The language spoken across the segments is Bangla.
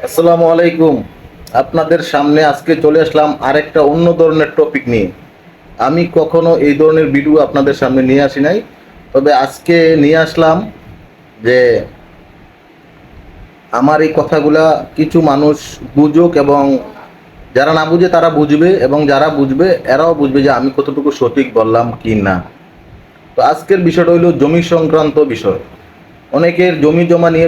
আসসালামু আলাইকুম। আপনাদের সামনে আজকে চলে আসলাম আরেকটা অন্য ধরনের টপিক নিয়ে। আমি কখনো এই ধরনের ভিডিও আপনাদের সামনে নিয়ে আসি নাই, তবে আজকে নিয়ে আসলাম যে আমার এই কথাগুলা কিছু মানুষ বুঝুক, এবং যারা না বুঝে তারা বুঝবে, এবং যারা বুঝবে এরাও বুঝবে যে আমি কতটুকু সঠিক বললাম কি না। তো আজকের বিষয়টা হলো জমি সংক্রান্ত বিষয়। অনেকের জমি জমা নিয়ে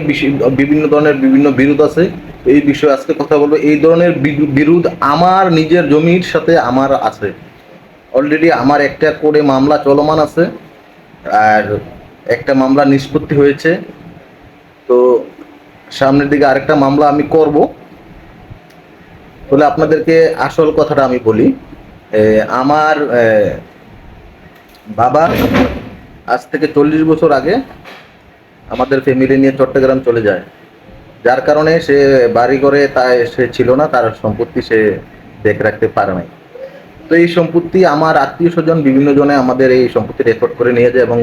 বিভিন্ন ধরনের বিভিন্ন বিরোধ আছে। তো এই বিষয়ে আজকে কথা বলবো। এই ধরনের বিরোধ আমার নিজের জমির সাথে আমার আছে। অলরেডি আমার একটা করে মামলা চলমান আছে, আর একটা মামলা নিষ্পত্তি হয়েছে। তো সামনের দিকে আরেকটা মামলা আমি করব। বলে আপনাদেরকে আসল কথাটা আমি বলি। আমার বাবা আজ থেকে 40 বছর আগে আমাদের ফ্যামিলি নিয়ে চট্টগ্রাম চলে যায়, যার কারণে সে বাড়ি ঘরে তাই সে ছিল না, তার সম্পত্তি সে দেখে রাখতে পারে নাই। তো এই সম্পত্তি আমার আত্মীয় স্বজন বিভিন্ন জনে আমাদের এই সম্পত্তি রেকর্ড করে নিয়ে যায়, এবং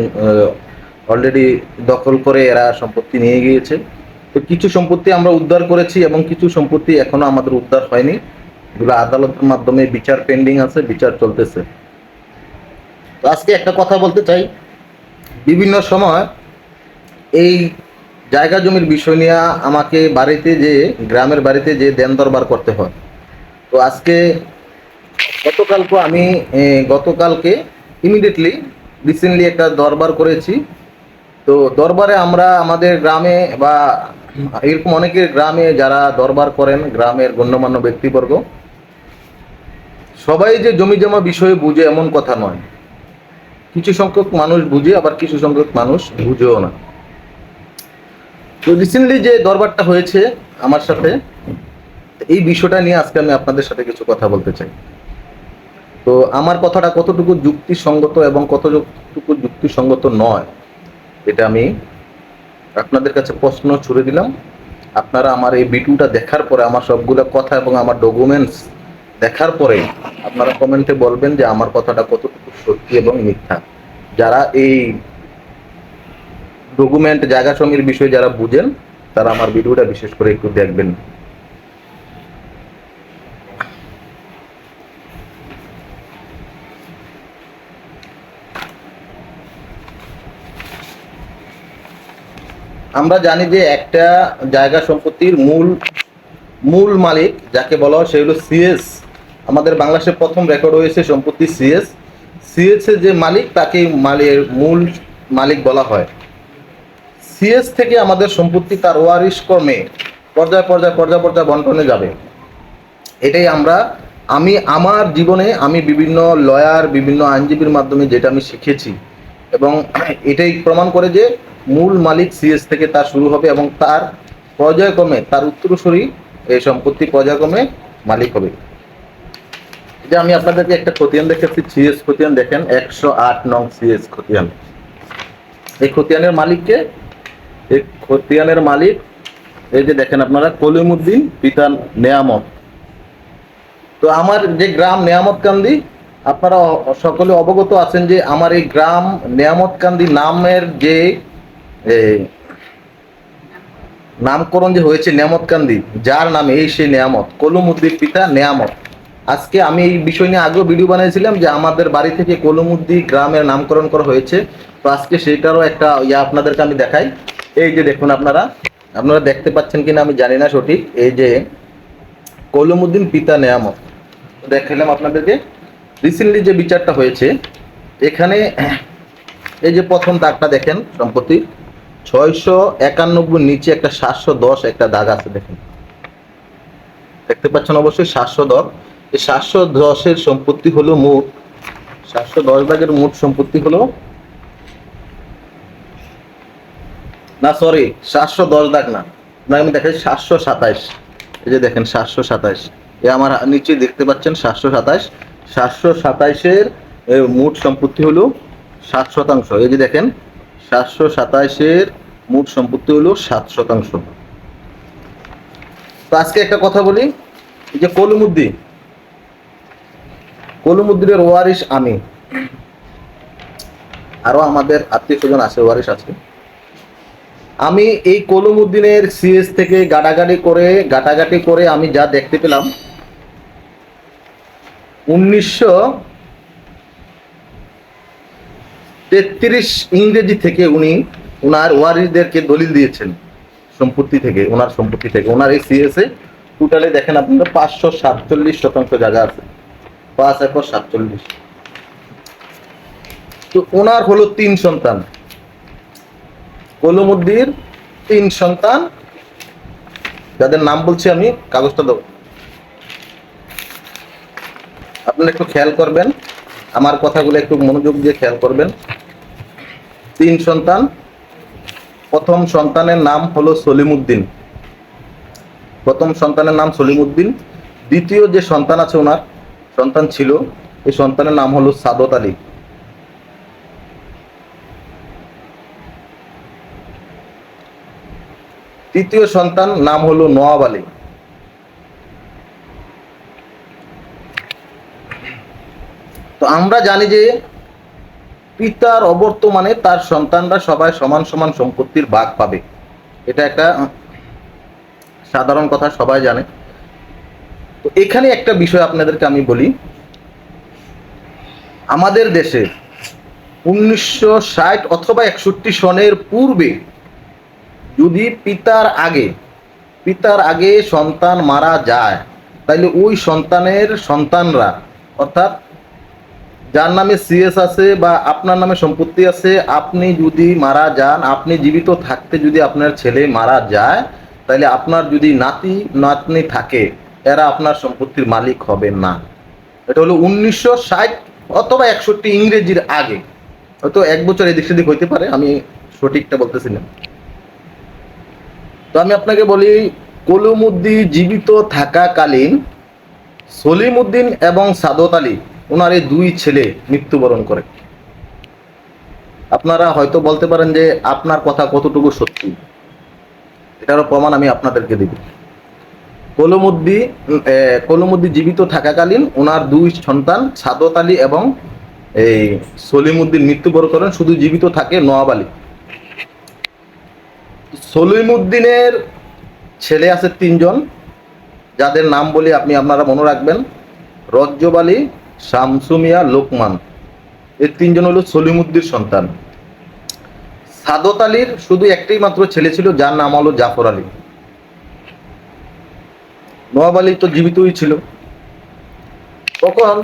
অলরেডি দখল করে এরা সম্পত্তি নিয়ে গিয়েছে। তো কিছু সম্পত্তি আমরা উদ্ধার করেছি, এবং কিছু সম্পত্তি এখনো আমাদের উদ্ধার হয়নি। এগুলো আদালতের মাধ্যমে বিচার পেন্ডিং আছে, বিচার চলতেছে। তো আজকে একটা কথা বলতে চাই। বিভিন্ন সময় এই জায়গা জমির বিষয় নিয়ে আমাকে বাড়িতে যে গ্রামের বাড়িতে যে দেন দরবার করতে হয়। তো আজকে গতকালকে ইমিডিয়েটলি রিসেন্টলি একটা দরবার করেছি। তো দরবারে আমরা আমাদের গ্রামে বা এরকম অনেকের গ্রামে যারা দরবার করেন, গ্রামের গণ্যমান্য ব্যক্তিবর্গ, সবাই যে জমি জমা বিষয়ে বুঝে এমন কথা নয়। কিছু সংখ্যক মানুষ বুঝে, আবার কিছু সংখ্যক মানুষ বুঝেও না। তো রিসেন্টলি যে দরবারটা হয়েছে আমার সাথে, এই বিষয়টা নিয়ে আজকে আমি আপনাদের সাথে কিছু কথা বলতে চাই। তো আমার কথাটা কতটুকু যুক্তিসঙ্গত এবং কতটুকু যুক্তিসঙ্গত নয়, এটা আমি আপনাদের কাছে প্রশ্ন ছুড়ে দিলাম। আপনারা আমার এই ভিডিওটা দেখার পরে, আমার সবগুলো কথা এবং আমার ডকুমেন্টস দেখার পরে আপনারা কমেন্টে বলবেন যে আমার কথাটা কতটুকু সত্যি এবং মিথ্যা। যারা এই ডকুমেন্ট জায়গা জমির বিষয়ে যারা বুঝেন, তারা আমার ভিডিওটা বিশেষ করে একটু দেখবেন। আমরা জানি যে একটা জায়গা সম্পত্তির মূল মূল মালিক যাকে বলা হয় সে হলো সিএস। আমাদের বাংলাদেশের প্রথম রেকর্ড হয়েছে সম্পত্তি সিএস। সিএস এর যে মালিক তাকে মূল মালিক বলা হয়। সিএস থেকে আমাদের সম্পত্তি তার ওয়ারিশ ক্রমে পর্যায় পর্যায় পর্যায় পর্যায় বন্টনে যাবে। এটাই আমি আমার জীবনে আমি বিভিন্ন লয়ার, বিভিন্ন আইনজীবীর মাধ্যমে যেটা আমি শিখেছি, এবং এটাই প্রমাণ করে যে মূল মালিক সিএস থেকে তার শুরু হবে, এবং তার পর্যায়ক্রমে তার উত্তরসূরি এই সম্পত্তি পর্যায়ক্রমে মালিক হবে। যে আমি আপনাদেরকে একটা খতিয়ান দেখাচ্ছি, সিএস খতিয়ান দেখেন, 108 নং সিএস খতিয়ান। এই খতিয়ানের মালিককে, এই খতিয়ানের মালিক এই যে দেখেন আপনারা, কলিমউদ্দিন পিতা নেয়ামত। তো আমার যে গ্রাম নেয়ামতকান্দি, আপনারা সকলে অবগত আছেন যে আমার এই গ্রাম নেয়ামতকান্দি নামের যে নামকরণ যে হয়েছে নেয়ামতকান্দি, যার নামে এই সেই নেয়ামত, কলিমউদ্দিন পিতা নেয়ামত। আজকে আমি এই বিষয় নিয়ে আগেও ভিডিও বানিয়েছিলাম যে আমাদের বাড়ি থেকে কলিমউদ্দিন গ্রামের নামকরণ করা হয়েছে। তো আজকে সেটারও একটা আপনাদেরকে আমি দেখাই। এই যে দেখুন, আপনারা আপনারা দেখতে পাচ্ছেন কিনা আমি জানি না সঠিক। এই যে কলিমউদ্দিন পিতা নেয়ামত দেখালাম আপনাদেরকে। রিসেন্টলি যে বিচারটা হয়েছে, এখানে এই যে প্রথম দাগটা দেখেন, সম্পত্তি 691 নিচে একটা 710 একটা দাগ আছে, দেখেন, দেখতে পাচ্ছেন অবশ্যই 710। এই 710-এর সম্পত্তি হলো মোট 710 দাগের মোট সম্পত্তি হলো, না সরি, 710 দাগ না, আমি দেখাই 727। এই যে দেখেন 727, এ আমার নিচে দেখতে পাচ্ছেন 727। 727-এর মোট সম্পত্তি হলো 7%। এই যে দেখেন 727-এর মোট সম্পত্তি হলো 7%। তো আজকে একটা কথা বলি, এই যে কলিমউদ্দিনের ওয়ারিশ আমি, আরো আমাদের আত্মীয় স্বজন আছে, ওয়ারিশ আছে। আমি এই কলমউদ্দিনের সিএস থেকে গাটাগাটি করে আমি যা দেখতে পেলাম, 1933 ইংরেজি থেকে উনি ওনার ওয়ারিসদেরকে দলিল দিয়েছেন সম্পত্তি থেকে, ওনার সম্পত্তি থেকে। ওনার এই সিএস এ টোটালে দেখেন আপনারা 547 জায়গা আছে, 5 একর 47। তো ওনার হলো 3 সন্তান, কলমউদ্দিন 3 সন্তান, যাদের নাম বলছি আমি। কাগজটা দাও। আপনারা একটু খেয়াল করবেন, আমার কথাগুলো একটু মনোযোগ দিয়ে খেয়াল করবেন। 3 সন্তান। প্রথম সন্তানের নাম হলো সলিমউদ্দিন, প্রথম সন্তানের নাম সলিমউদ্দিন। দ্বিতীয় যে সন্তান আছে, ওনার সন্তান ছিল, এই সন্তানের নাম হলো সাদত আলী। তৃতীয় সন্তান নাম হলো নওয়াব আলী। তো আমরা জানি যে পিতার অবর্তমানে তার সন্তানরা সবাই সমান সমান সম্পত্তির ভাগ পাবে, এটা একটা সাধারণ কথা, সবাই জানে। তো এখানে একটা বিষয় আপনাদেরকে আমি বলি, আমাদের দেশে 1960 অথবা 61 সনের পূর্বে যদি পিতার আগে সন্তান মারা যায়, তাহলে ওই সন্তানের সন্তানরা, অর্থাৎ যার নামে সিএস আছে বা আপনার নামে সম্পত্তি আছে, আপনি যদি মারা যান, আপনি জীবিত থাকতে যদি আপনার ছেলে মারা যায়, তাহলে আপনার যদি নাতি নাতনি থাকে, এরা আপনার সম্পত্তির মালিক হবে না। এটা হলো 1960 অথবা 61 ইংরেজির আগে, হয়তো 1 বছর এদিক সেদিক হইতে পারে, আমি সঠিকটা বলতেছি না। তো আমি আপনাকে বলি, কলমউদ্দিন জীবিত থাকাকালীন সলিমউদ্দিন এবং সাদত আলী, ওনার এই 2 ছেলে মৃত্যুবরণ করে। আপনারা হয়তো বলতে পারেন যে আপনার কথা কতটুকু সত্যি, এটারও প্রমাণ আমি আপনাদেরকে দেব। কলমউদ্দিন জীবিত থাকাকালীন ওনার 2 সন্তান সাদত আলী এবং এই সলিমউদ্দিন মৃত্যুবরণ করেন, শুধু জীবিত থাকে নওয়াব আলী। সলিমউদ্দিনের ছেলে আছে 3 জন, যাদের নাম বলি আপনারা মনে রাখবেন, রজ্জব আলী, শামসু মিয়া, লোকমান। এই 3 জন হলো সলিমউদ্দিনের সন্তান। সাদত আলীর শুধু একটাই মাত্র ছেলে ছিল, যার নাম হলো জাফর আলী। নওয়াব আলী তো জীবিতই ছিল। তখন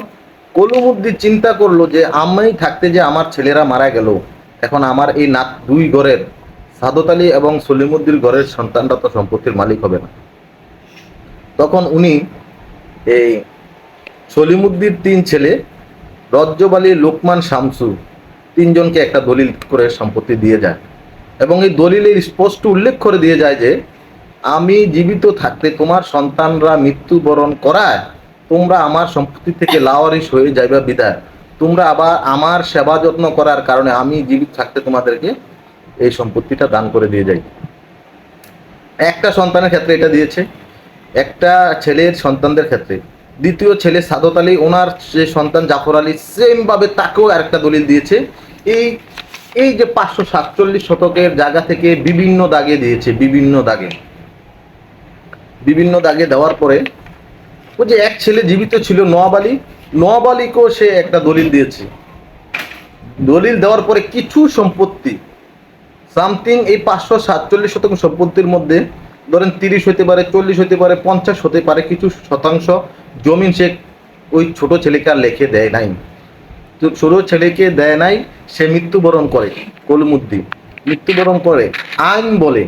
কলমউদ্দিন চিন্তা করলো যে আমি থাকতে যে আমার ছেলেরা মারা গেল, এখন আমার এই 2 ঘরের সাদত আলী এবং সলিমউদ্দিন ঘরের সন্তানরা তো সম্পত্তির মালিক হবে না। তখন উনি এই সলিমউদ্দিন 3 ছেলে রজ্জব আলী, লোকমান, শামসু 3 জনকে একটা দলিল করে সম্পত্তি দিয়ে যায়, এবং এই দলিলে স্পষ্ট উল্লেখ করে দিয়ে যায় যে আমি জীবিত থাকতে তোমার সন্তানরা মৃত্যুবরণ করায় তোমরা আমার সম্পত্তি থেকে লাওয়ারিশ হয়ে যাইবা বিদায়, তোমরা আবার আমার সেবা যত্ন করার কারণে আমি জীবিত থাকতে তোমাদেরকে এই সম্পত্তিটা দান করে দিয়ে যাই। একটা সন্তানের ক্ষেত্রে এটা দিয়েছে, একটা ছেলের সন্তানদের ক্ষেত্রে। দ্বিতীয় ছেলে সাদত আলী, ওনার যে সন্তান জাফর আলী, সেম ভাবে তাকেও আরেকটা দলিল দিয়েছে। এই যে 547 শতকের জায়গা থেকে বিভিন্ন দাগে দিয়েছে, বিভিন্ন দাগে দেওয়ার পরে ওই যে এক ছেলে জীবিত ছিল নওয়াব আলীকেও সে একটা দলিল দিয়েছে। দলিল দেওয়ার পরে কিছু সম্পত্তি সামথিং এই 547 শতক সম্পত্তির মধ্যে ধরেন 30 হতে পারে, 40 হতে পারে, 50 হতে পারে, কিছু শতাংশ জমিন সে ওই ছোট ছেলেকে আর লিখে দেয় নাই। তো ছোট ছেলেকে দেয় নাই, সে মৃত্যুবরণ করে। কলমউদ্দিন মৃত্যুবরণ করে। আইন বলে,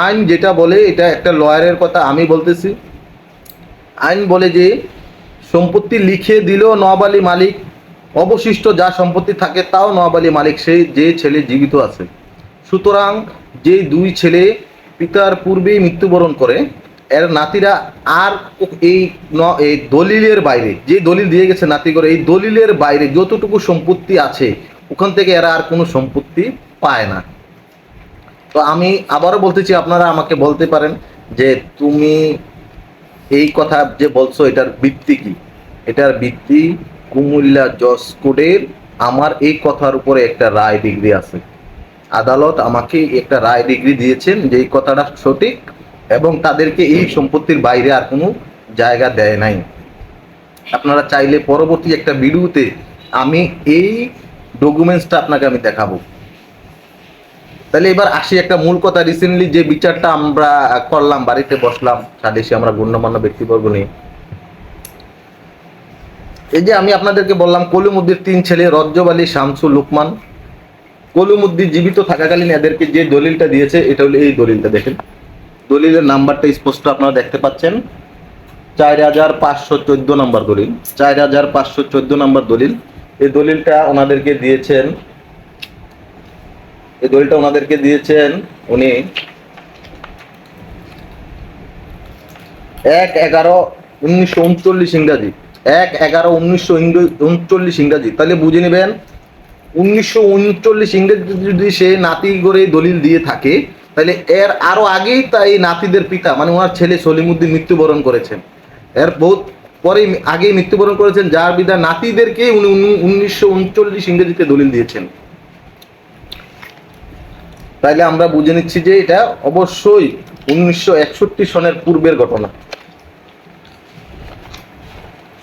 আইন যেটা বলে, এটা একটা লয়ারের কথা আমি বলতেছি, আইন বলে যে সম্পত্তি লিখে দিল নওয়াব আলী মালিক, অবশিষ্ট যা সম্পত্তি থাকে তাও নওয়াব আলী মালিক, সেই যে ছেলে জীবিত আছে। সুতরাং যে 2 ছেলে পিতার পূর্বেই মৃত্যুবরণ করে, এর নাতিরা আর এই দলিলের বাইরে, যে দলিল দিয়ে গেছে নাতি করে, এই দলিলের বাইরে যতটুকু সম্পত্তি আছে ওখান থেকে এরা আর কোনো সম্পত্তি পায় না। তো আমি আবারও বলতেছি, আপনারা আমাকে বলতে পারেন যে তুমি এই কথা যে বলছো এটার ভিত্তি কি? এটার ভিত্তি কুমিল্লা জজ কোর্টের আমার এই কথার উপরে একটা রায় ডিগ্রি আছে। আদালত আমাকে একটা রায় ডিগ্রি দিয়েছেন যে এই কথাটা সঠিক, এবং তাদেরকে এই সম্পত্তির বাইরে আর কোনো জায়গা দেয় নাই। আপনারা চাইলে পরবর্তী একটা ভিডিওতে আমি এই ডকুমেন্টসটা আপনাকে আমি দেখাবো। তাহলে এবার আসি একটা মূল কথা। রিসেন্টলি যে বিচারটা আমরা করলাম, বাড়িতে বসলাম সাদেশে আমরা গণ্যমান্য ব্যক্তিবর্গ নিয়ে, এই যে আমি আপনাদেরকে বললাম কলিমুদ্দির 3 ছেলে রজ্জব আলী, শামসু, লুকমান। কলিমুদ্দিন জীবিত থাকাকালীন এদেরকে যে দলিলটা দিয়েছে এটা হলো এই দলিলটা। দেখেন দলিলের নাম্বারটা স্পষ্ট আপনারা দেখতে পাচ্ছেন, 4514 নম্বর দলিল, 4514 নম্বর দলিল। এই দলিলটা ওনাদেরকে দিয়েছেন, এই দলিলটা ওনাদেরকে দিয়েছেন উনি 1/11/1939 ইংরাজি, 1/11/1939 ইংরাজি। তাহলে বুঝে নেবেন 1939 ইংরেজি যদি সে নাতি করে দলিল দিয়ে থাকে, তাহলে এর আরো আগেই তাই নাতিদের পিতা মানে ওনার ছেলে সলিমুদ্দিন মৃত্যুবরণ করেছেন, এর বহুত পরে আগেই মৃত্যুবরণ করেছেন, যার বিদা নাতিদেরকে উনি 1939 ইংরেজিতে দলিল দিয়েছেন। তাইলে আমরা বুঝে নিচ্ছি যে এটা অবশ্যই 1961 সনের পূর্বের ঘটনা।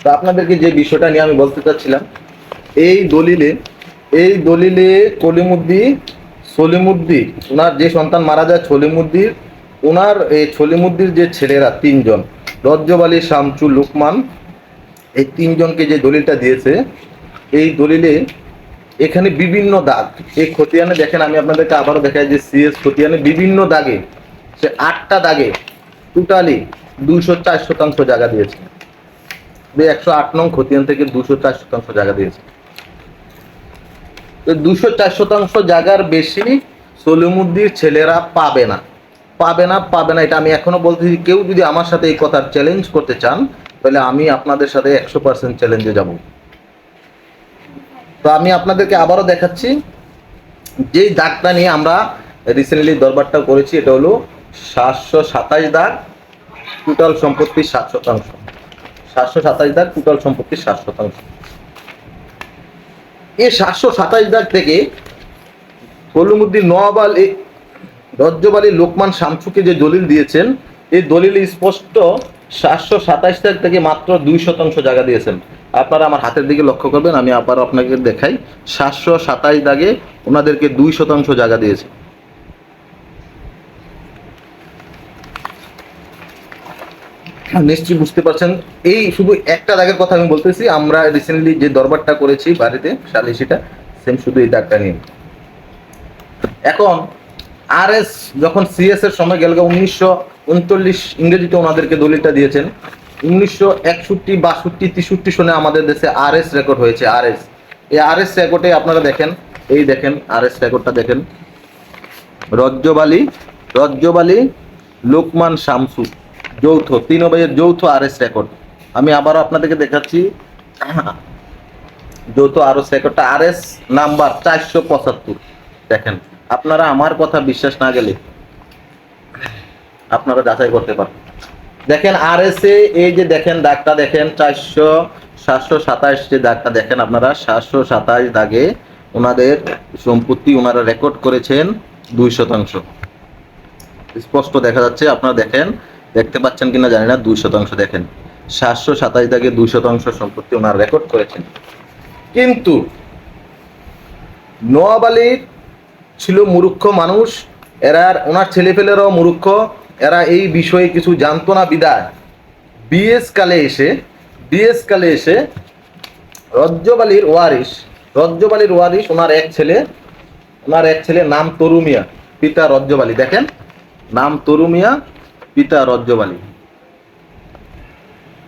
তো আপনাদেরকে যে বিষয়টা নিয়ে আমি বলতে চাচ্ছিলাম, এই দলিলে সলিমুদ্দিন ওনার যে সন্তান মারা যায় সলিমুদ্দিন, ওনার এই সলিমুদ্দির যে ছেলেরা 3 জন রজ্জব আলী, শামসু, লুকমান, এই 3 জনকে যে দলিলটা দিয়েছে, এই দলিলে এখানে বিভিন্ন দাগ, এই খতিয়ানে দেখেন, আমি আপনাদেরকে আবারও দেখাই যে সিএস খতিয়ানে বিভিন্ন দাগে, সে 8টা দাগে টোটালি 204% জায়গা দিয়েছে। 108 নং খতিয়ান থেকে 204% জায়গা দিয়েছে। 204% জায়গার বেশি সলিমুদ্দির ছেলেরা পাবে না। এটা আমি এখনো বলতেছি। কেউ যদি আমার সাথে এই কথার চ্যালেঞ্জ করতে চান, তাহলে আমি আপনাদের সাথে 100% চ্যালেঞ্জে যাব। তো আমি আপনাদেরকে আবারও দেখাচ্ছি যেই দাগটা নিয়ে আমরা রিসেন্টলি দরবারটা করেছি, এটা হলো 727 দাগ, টোটাল সম্পত্তির 7%। 727 দাগ, টোটাল সম্পত্তির 7%। এই 727 দাগ থেকে কলিমুদ্দিন, নওয়াব আলী, রজ্জব আলী, লোকমান, শামসুকে যে দলিল দিয়েছেন, এই দলিলে স্পষ্ট 727 দাগ থেকে মাত্র 2% জায়গা দিয়েছেন। আপনারা আমার হাতের দিকে লক্ষ্য করবেন, আমি আবার আপনাকে দেখাই, 727 দাগে ওনাদেরকে 2% জায়গা দিয়েছে। নিশ্চয়ই বুঝতে পারছেন, এই শুধু একটা দাগের কথা আমি বলতেছি। আমরা রিসেন্টলি যে দরবারটা করেছি বাড়িতে সালিশিটা, সেম শুধু এই দাগটা নিয়ে। এখন আরএস যখন সিএস এর সময় গেল 1939 ইংরেজিতে ওনাদেরকে দলিলটা দিয়েছেন। 1961, 62, 63 সনে আমাদের দেশে আরএস রেকর্ড হয়েছে। আরএস, এই আরএস রেকর্ডে আপনারা দেখেন, এই দেখেন আরএস রেকর্ডটা দেখেন, রজ্জব আলী, লোকমান, শামসু যৌথ, 3 ভাইয়ের যৌথ আরএস রেকর্ড। আমি আবারও আপনাদেরকে দেখাচ্ছি যৌথ আরএস রেকর্ডটা, আরএস নাম্বার 475। দেখেন, আপনারা আমার কথা বিশ্বাস না গেলে আপনারা যাচাই করতে পারেন। দেখেন আরএস এ এই যে দেখেন দাগটা দেখেন, 727 যে দাগটা দেখেন আপনারা, 727 দাগে ওনাদের সম্পত্তি ওনারা রেকর্ড করেছেন 2%। স্পষ্ট দেখা যাচ্ছে, আপনারা দেখেন, দেখতে পাচ্ছেন কিনা জানি না, 2% দেখেন, 727 দাগে 2% সম্পত্তি ওনারা রেকর্ড করেছেন। কিন্তু নওয়াব আলী ছিল মূর্খ মানুষ, এরা ওনার ছেলেপেলেরাও মূর্খ, এরা এই বিষয়ে কিছু জানতো না বিদায় বিএস কালে এসে রজ্জব আলীর ওয়ারিশ ওনার এক ছেলে নাম তরু মিয়া, পিতা রজ্জব আলী। দেখেন, নাম তরু মিয়া, পিতা রজ্জব আলী।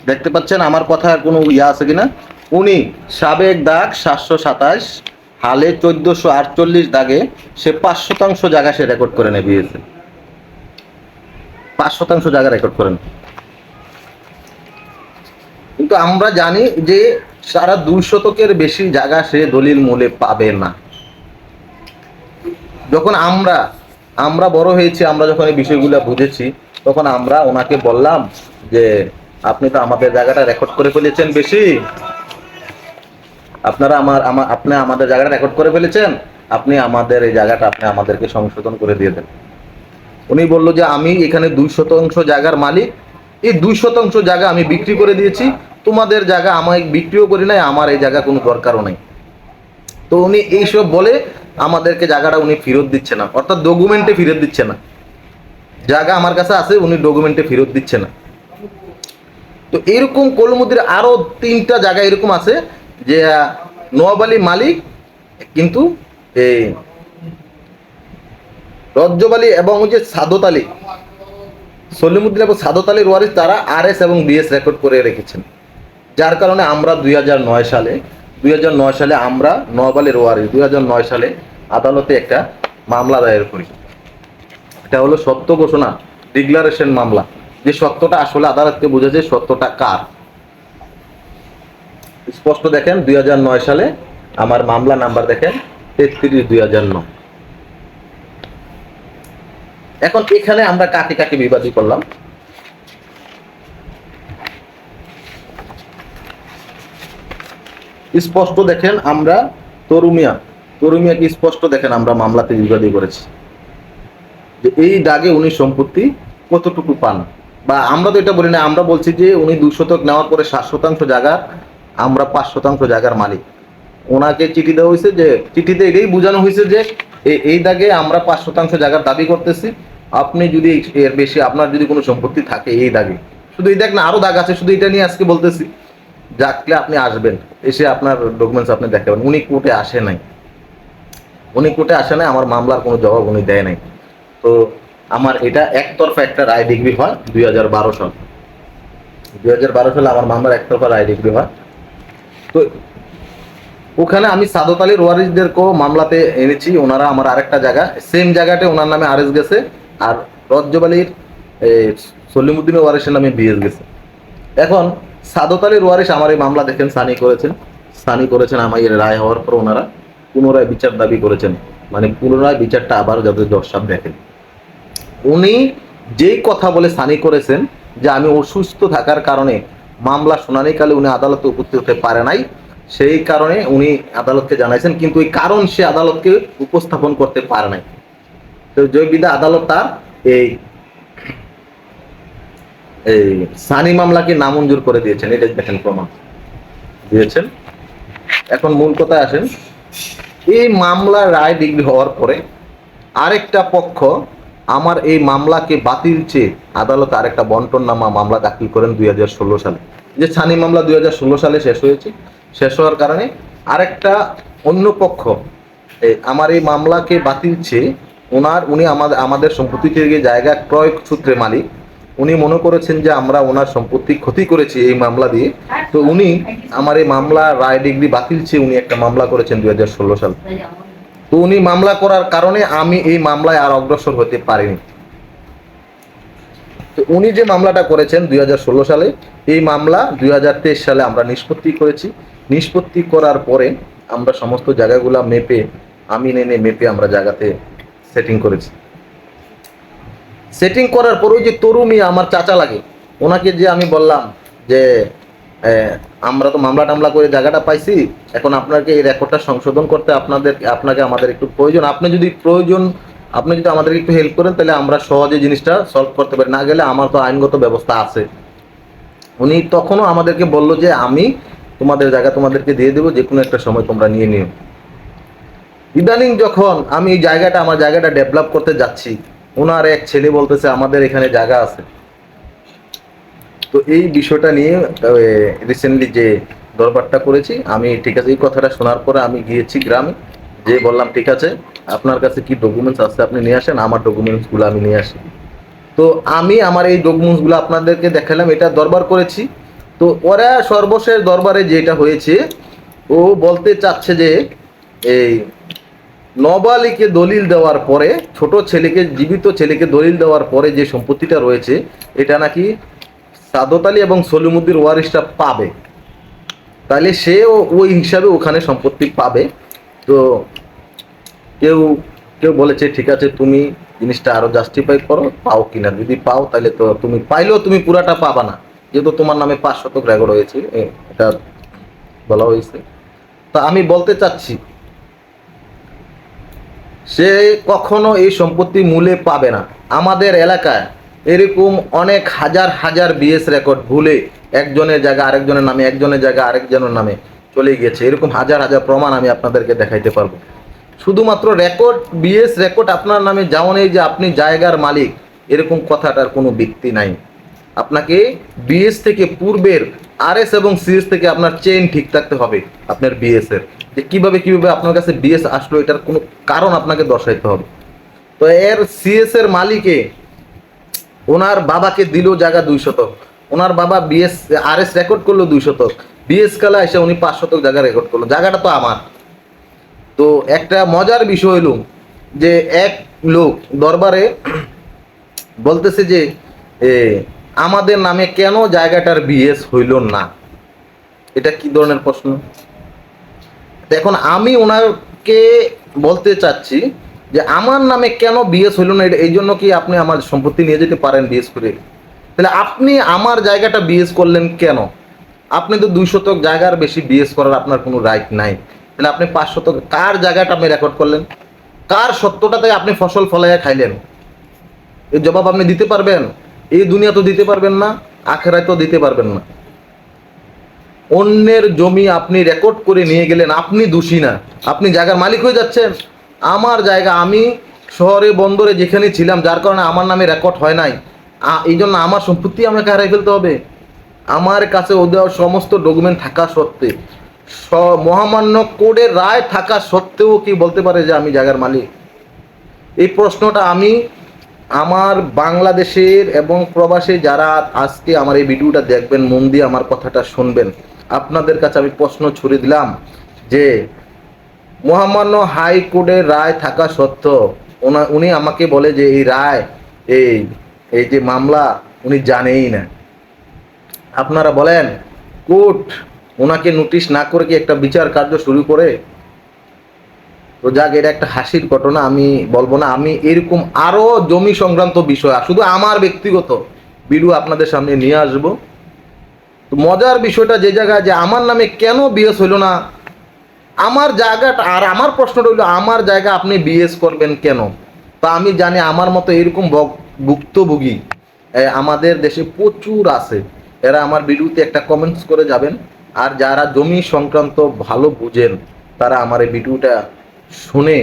দেখতে পাচ্ছেন আমার কথার কোনো ইয়া আছে কিনা? উনি সাবেক দাগ 727, হালে 1448 দাগে সে 5% জায়গা সে রেকর্ড করে নেয় বিএসএ, 5% জায়গা রেকর্ড করেন। কিন্তু আমরা জানি যে সারা 200 বেশি জায়গা সে দলিল মূলে পাবে না। যখন আমরা বড় হয়েছি, আমরা যখন এই বিষয়গুলো বুঝেছি, তখন আমরা ওনাকে বললাম যে আপনি তো আমাদের জায়গাটা রেকর্ড করে ফেলেছেন বেশি, আপনারা আপনি আমাদের জায়গাটা রেকর্ড করে ফেলেছেন, আপনি আমাদের এই জায়গাটা আপনি আমাদেরকে সংশোধন করে দিয়ে দেন। উনি বলল যে আমি এখানে 2% জায়গার মালিক, এই 2% জায়গা আমি বিক্রি করে দিয়েছি, তোমাদের জায়গা আমি বিক্রিও করি নাই, আমার এই জায়গা কোনো দরকারও নাই। তো উনি এইসব বলে আমাদেরকে জায়গাটা উনি ফেরত দিচ্ছে না, অর্থাৎ ডকুমেন্টে ফেরত দিচ্ছে না। জায়গা আমার কাছে আছে, উনি ডকুমেন্টে ফেরত দিচ্ছে না। তো এরকম কলমুদ্দির আরো 3টা জায়গা এরকম আছে যে নোয়াব আলী মালিক, কিন্তু এই রজ্জব আলী এবং যে সাদত আলী, সলিমুদ্দিন এবং সাদত আলীর ওয়ারিস, তারা RS এবং BS রেকর্ড করে রেখেছেন। যার কারণে আমরা 2009 সালে আমরা নোয়াব আলীর ওয়ারিস 2009 সালে আদালতে একটা মামলা দায়ের করি। এটা হলো সত্য ঘোষণা, ডিক্লারেশন মামলা, যে সত্যটা আসলে আদালতকে বুঝেছে সত্যটা কার। স্পষ্ট দেখেন 2009 সালে আমার মামলা নাম্বার দেখেন 33/2009। এখন এখানে আমরা কাকে কাকে বিবাদী করলাম, স্পষ্ট দেখেন আমরা তরুমিয়াকে স্পষ্ট দেখেন আমরা মামলাতে বিবাদী করেছি যে এই দাগে উনি সম্পত্তি কতটুকু পান। বা আমরা তো এটা বলি না, আমরা বলছি যে উনি 2 শতক নেওয়ার পরে 7% জায়গা, আমরা 5% জায়গার মালিক। ওনাকে চিঠি দেওয়া হয়েছে, যে চিঠিতে এটাই বোঝানো হয়েছে যে এই দাগে আমরা 5% জায়গার দাবি করতেছি, আপনি যদি এর বেশি আপনার যদি কোনো সম্পত্তি থাকে এই দাগে, শুধু এই দাগ না আরো দাগ আছে, শুধু এটা নিয়ে আজকে বলতেছি, ডাকলে আপনি আসবেন, এসে আপনার ডকুমেন্টস আপনি দেখাবেন। উনি কোর্টে আসে নাই, আমার মামলার কোনো জবাব উনি দেয় নাই। তো আমার এটা একতরফা একটা রায় ডিগ্রি হয় 2012 সালে আমার মামলার একতরফা রায় ডিগ্রি হয়। তো ওখানে আমি সাদত আলীর ওয়ারিসদেরকেও মামলাতে এনেছি, ওনারা আমার আরেকটা জায়গা সেম জায়গাতে ওনার নামে RS গেছে, আর রজ্জব আলীর সলিমুদ্দিনের ওয়ারিসের নামে BS গেছে। এখন সাদত আলীর ওয়ারিস আমার এই মামলা দেখেন সানি করেছেন আমার এই রায় হওয়ার পর ওনারা পুনরায় বিচার দাবি করেছেন, মানে পুনরায় বিচারটা আবার যাতে জজ সাহেব দেখেন। উনি যেই কথা বলে সানি করেছেন যে আমি অসুস্থ থাকার কারণে মামলা শুনানিকালে উনি আদালতে উপস্থিত হতে পারে নাই, সেই কারণে উনি আদালতকে জানাইছেন, কিন্তু এই কারণ সে আদালতকে উপস্থাপন করতে পারে নাই। তো জয় বিদা আদালত তার এই সানি মামলাকে নামঞ্জুর করে দিয়েছেন, এটা দেখেন প্রমাণ দিয়েছেন। এখন মূল কথায় আসেন, এই মামলা রায় ডিগ্রি হওয়ার পরে আরেকটা পক্ষ আমার এই মামলাকে বাতিল চেয়ে আদালতে আরেকটা বন্টননামা মামলা দাখিল করেন 2016 সালে। যে সানি মামলা 2016 সালে শেষ হওয়ার কারণে আরেকটা অন্য পক্ষ আমার এই মামলাকে বাতিল চেয়ে উনি আমাদের সম্পত্তি থেকে জায়গা ক্রয় সূত্রে মালিক, উনি মনে করেছেন যে আমরা ওনার সম্পত্তি ক্ষতি করেছি এই মামলা দিয়ে। তো উনি আমার এই মামলা রায় ডিগ্রি বাতিল চেয়ে উনি একটা মামলা করেছেন 2016 সালে। তো উনি মামলা করার কারণে আমি এই মামলায় আর অগ্রসর হতে পারিনি। তো উনি যে মামলাটা করেছেন 2016 সালে, এই মামলা 2023 সালে আমরা নিষ্পত্তি করেছি। নিষ্পত্তি করার পরে আমরা সমস্ত জায়গাগুলা মেপে আমরা জায়গাতে সেটিং করেছি। সেটিং করার পর ওই যে তরুণী আমার চাচা লাগে, ওনাকে যে আমি বললাম যে আমরা তো মামলা টামলা করে জায়গাটা পাইছি, এখন আপনাকে এই রেকর্ডটা সংশোধন করতে আপনাকে আমাদের একটু প্রয়োজন, আপনি যদি আমাদেরকে একটু হেল্প করেন তাহলে আমরা সহজে জিনিসটা সলভ করতে পারি, না গেলে আমার তো আইনগত ব্যবস্থা আছে। উনি তখনও আমাদেরকে বললো যে আমি তোমাদের জায়গা তোমাদেরকে দিয়ে দেবো, যে কোনো একটা সময় তোমরা নিয়ে নিও। ইদানিং যখন আমি আমার জায়গাটা ডেভেলপ করতে যাচ্ছি, ওনার এক ছেলে বলতেছে আমাদের এখানে জায়গা আছে। তো এই বিষয়টা নিয়ে রিসেন্টলি যে দরবারটা করেছি আমি, ঠিক আছে, এই কথাটা শোনার পরে আমি গিয়েছি গ্রামে, যে বললাম ঠিক আছে আপনার কাছে কি ডকুমেন্টস আছে আপনি নিয়ে আসেন, আমার ডকুমেন্টসগুলো আমি নিয়ে আসি। তো আমি আমার এই ডকুমেন্টসগুলো আপনাদেরকে দেখালাম, এটা দরবার করেছি। তো ওরা সর্বশেষ দরবারে যেটা হয়েছে, ও বলতে চাচ্ছে যে এই নোয়াব আলীকে দলিল দেওয়ার পরে, জীবিত ছেলেকে দলিল দেওয়ার পরে যে সম্পত্তিটা রয়েছে, এটা নাকি সাদত আলী এবং সলিমুদ্দিন ওয়ারিসটা পাবে, তাহলে সেও ওই হিসাবে ওখানে সম্পত্তি পাবে। তো কেউ বলেছে ঠিক আছে তুমি জিনিসটা আরো জাস্টিফাই করো, পাও কিনা, যদি পাও তাহলে তো তুমি পাইলেও তুমি পুরাটা পাবা না, যেহেতু তোমার নামে 5 শতক রেকর্ড হয়েছে, এটা বলা হয়েছে। তা আমি বলতে চাচ্ছি, সে কখনো এই সম্পত্তি মূলে পাবে না। আমাদের এলাকায় এরকম অনেক হাজার হাজার বিএস রেকর্ড ভুলে একজনের জায়গা আরেকজনের নামে, একজনের জায়গা আরেকজনের নামে চলে গিয়েছে। এরকম হাজার হাজার প্রমাণ আমি আপনাদেরকে দেখাইতে পারবো। শুধুমাত্র রেকর্ড, বিএস রেকর্ড আপনার নামে যাওয়া নেই যে আপনি জায়গার মালিক, এরকম কথাটার কোনো ভিত্তি নাই। আপনাকে বিএস থেকে পূর্বের আরএস এবং সিএস থেকে আপনার চেইন ঠিক থাকতে হবে। আপনার বিএস এর যে কিভাবে কিভাবে আপনার কাছে বিএস আসলো, এটার কোনো কারণ আপনাকে দর্শাইতে হবে। তো এর সিএস এর মালিকে ওনার বাবাকে দিল জায়গা 2 শতক, ওনার বাবা বিএস আরএস রেকর্ড করলো 2 শতক, বিএস কালা এসে উনি 5 শতক জায়গা রেকর্ড করলো। জায়গাটা তো আমার। তো একটা মজার বিষয় হলো যে এক লোক দরবারে বলতেছে যে আমাদের নামে কেন জায়গাটার বিএস হইল না। এটা কি ধরনের প্রশ্ন? এখন আমি ওনাকে বলতে চাচ্ছি যে আমার নামে কেন বিএস হইল না, এই জন্য কি আপনি আমার সম্পত্তি নিয়ে যেতে পারেন বিএস করে? তাহলে আপনি আমার জায়গাটা বিএস করলেন কেন? আপনি তো 2 শতক জায়গার বেশি বিএস করার আপনার কোনো রাইট নাই। তাহলে আপনি 5 শতক কার জায়গাটা আপনি রেকর্ড করলেন? কার সত্যটাতে আপনি ফসল ফলাইয়া খাইলেন? এর জবাব আপনি দিতে পারবেন? এই দুনিয়া তো দিতে পারবেন না, আখেরায় তো দিতে পারবেন না। অন্যের জমি আপনি রেকর্ড করে নিয়ে গেলেন, আপনি দোষী না, আপনি জায়গার মালিক হয়ে যাচ্ছেন। আমার জায়গা, আমি শহরে বন্দরে যেখানে ছিলাম, যার কারণে আমার নামে রেকর্ড হয় নাই, এই জন্য আমার সম্পত্তি আমাকে হারাই ফেলতে হবে? আমার কাছে ওদের সমস্ত ডকুমেন্ট থাকা সত্ত্বে, মহামান্য কোর্টের রায় থাকা সত্ত্বেও কি বলতে পারে যে আমি জায়গার মালিক? এই প্রশ্নটা আমি আমার বাংলাদেশের এবং প্রবাসে যারা আজকে আমার এই ভিডিওটা দেখবেন, মন দিয়ে আমার কথাটা শুনবেন, আপনাদের কাছে আমি প্রশ্ন ছুড়ে দিলাম যে মহামান্য হাইকোর্টের রায় থাকা সত্ত্বেও উনি আমাকে বলে যে এই রায়, এই যে মামলা উনি জানেই না। আপনারা বলেন কোর্ট ওনাকে নোটিশ না করে কি একটা বিচার কার্য শুরু করে? তো যাক, এটা একটা হাসির ঘটনা, আমি বলবো না। আমি এরকম আরো জমি সংক্রান্ত বিষয়, শুধু আমার ব্যক্তিগত ভিডিও আপনাদের সামনে নিয়ে আসবো। তো মজার বিষয়টা যে জায়গায় যে আমার নামে কেন বিএস হইল না, আমার জায়গাটা, আর আমার প্রশ্নটা হইলো আমার জায়গা আপনি বিএস করবেন কেন? তা আমি জানি আমার মতো এরকম ভুক্তভোগী আমাদের দেশে প্রচুর আছে। এরা আমার ভিডিওতে একটা কমেন্টস করে যাবেন, আর যারা জমি সংক্রান্ত ভালো বুঝেন তারা আমার এই ভিডিওটা শুনে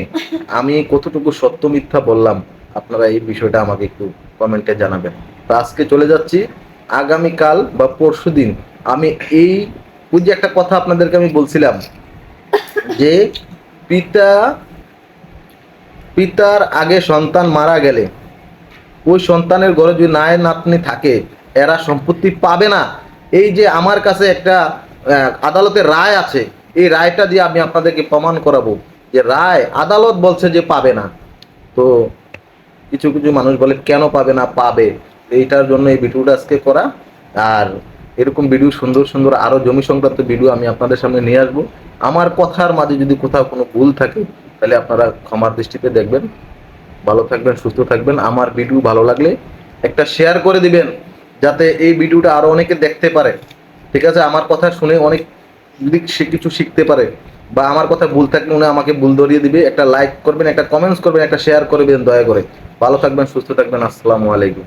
আমি কতটুকু সত্য মিথ্যা বললাম আপনারা এই বিষয়টা আমাকে একটু কমেন্টে জানাবেন। তো আজকে চলে যাচ্ছি, আগামীকাল বা পরশু দিন আমি এই যে একটা কথা আপনাদেরকে আমি বলছিলাম যে পিতার আগে সন্তান মারা গেলে ওই সন্তানের ঘরে যদি নায়ের নাতনি থাকে, এরা সম্পত্তি পাবে না। এই যে আমার কাছে একটা আদালতের রায় আছে, এই রায়টা দিয়ে আমি আপনাদেরকে প্রমাণ করাবো যে রায়, আদালত বলছে যে পাবে না। তো কিছু কিছু মানুষ বলে কেন পাবে না, পাবে। এইটার জন্য এই ভিডিওটা আজকে করা। আর এরকম ভিডিও সুন্দর সুন্দর আরো জমি সংক্রান্ত ভিডিও আমি আপনাদের সামনে নিয়ে আসবো। আমার কথার মাঝে যদি কোথাও কোনো ভুল থাকে তাহলে আপনারা ক্ষমার দৃষ্টিতে দেখবেন। ভালো থাকবেন, সুস্থ থাকবেন। আমার ভিডিও ভালো লাগলে একটা শেয়ার করে দিবেন, যাতে এই ভিডিওটা আরো অনেকে দেখতে পারে। ঠিক আছে? আমার কথা শুনে অনেক যদি সে কিছু শিখতে পারে, বা আমার কথা ভুল থাকলে উনি আমাকে ভুল ধরিয়ে দিবে। একটা লাইক করবেন, একটা কমেন্টস করবেন, একটা শেয়ার করবেন দয়া করে। ভালো থাকবেন, সুস্থ থাকবেন। আসসালামু আলাইকুম।